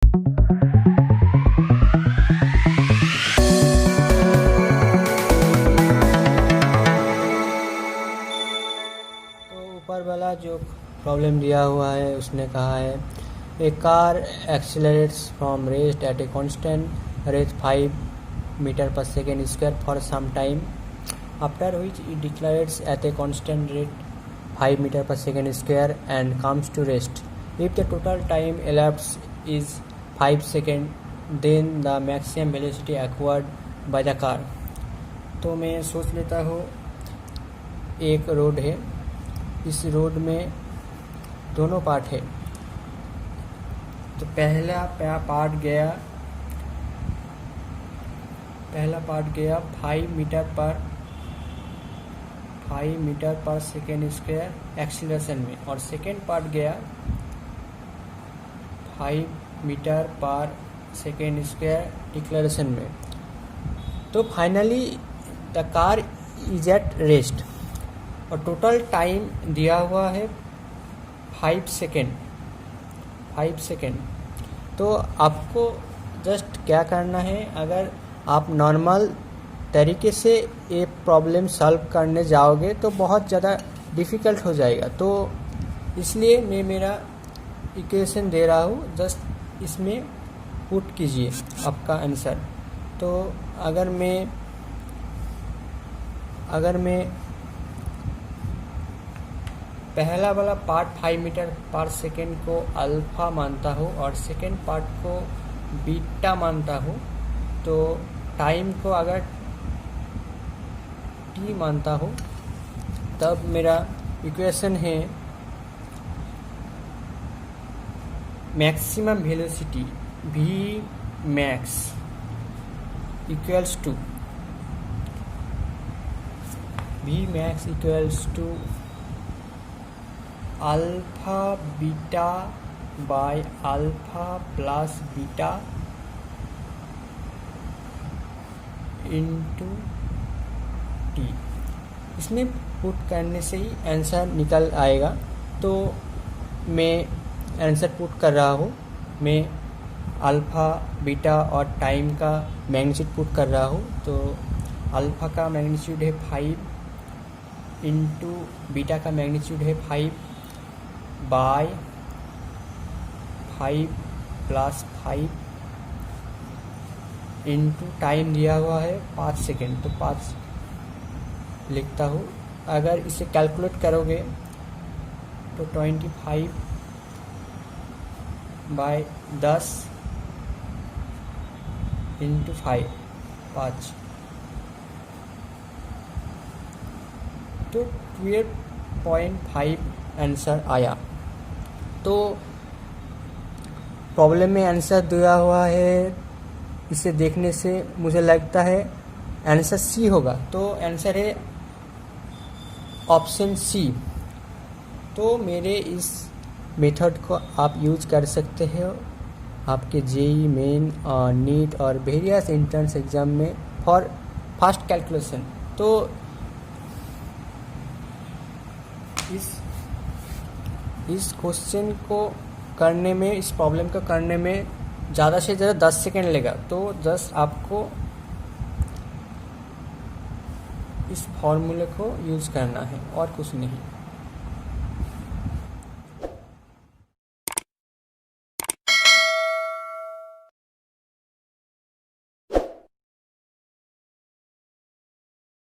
ऊपर वाला जो प्रॉब्लम दिया हुआ है उसने कहा है a car accelerates from rest at a constant rate 5 metre per second square for some time after which it decelerates at a constant rate 5 metre per second square and comes to rest. If the total time elapsed is 5 seconds, then the maximum velocity acquired by the car. तो मैं सोच लेता हूँ एक road है, इस road में दोनों पार्ट है। तो पहला पार्ट गया 5 metre per second square acceleration में, और सेकेंड पार्ट गया 5 metre per second square declaration में। तो finally the car is at rest और टोटल टाइम दिया हुआ है 5 सेकेंड। तो आपको जस्ट क्या करना है, अगर आप नॉर्मल तरीके से ये प्रॉब्लम सॉल्व करने जाओगे तो बहुत ज़्यादा डिफ़िकल्ट हो जाएगा। तो इसलिए मैं मेरा इक्वेशन दे रहा हूँ, जस्ट इसमें पुट कीजिए आपका आंसर। तो अगर मैं पहला वाला पार्ट 5 मीटर पर सेकेंड को अल्फा मानता हूँ और सेकेंड पार्ट को बीटा मानता हूँ, तो टाइम को अगर टी मानता हूँ, तब मेरा इक्वेशन है maximum velocity v max equals to alpha beta by alpha plus beta into t. इसमें पुट करने से ही आंसर निकल आएगा। तो मैं आंसर पुट कर रहा हूँ, मैं अल्फ़ा बीटा और टाइम का मैग्नीट्यूड पुट कर रहा हूँ। तो अल्फ़ा का मैग्नीट्यूड है 5 इंटू बीटा का मैग्नीट्यूड है 5 बाय 5 प्लस 5 इंटू टाइम दिया हुआ है 5 सेकेंड, तो 5 लिखता हूँ। अगर इसे कैलकुलेट करोगे तो 25 बाय 10 इंटू 5 तो 12.5 आंसर आया। तो प्रॉब्लम में आंसर दिया हुआ है, इसे देखने से मुझे लगता है आंसर सी होगा। तो आंसर है ऑप्शन सी। तो मेरे इस मेथड को आप यूज कर सकते हो आपके जेई मेन और नीट और वेरियस एंट्रेंस एग्जाम में फॉर फास्ट कैलकुलेशन। तो इस क्वेश्चन को करने में, इस प्रॉब्लम को करने में ज़्यादा से ज़्यादा 10 सेकेंड लेगा। तो जस्ट आपको इस फॉर्मूले को यूज़ करना है और कुछ नहीं।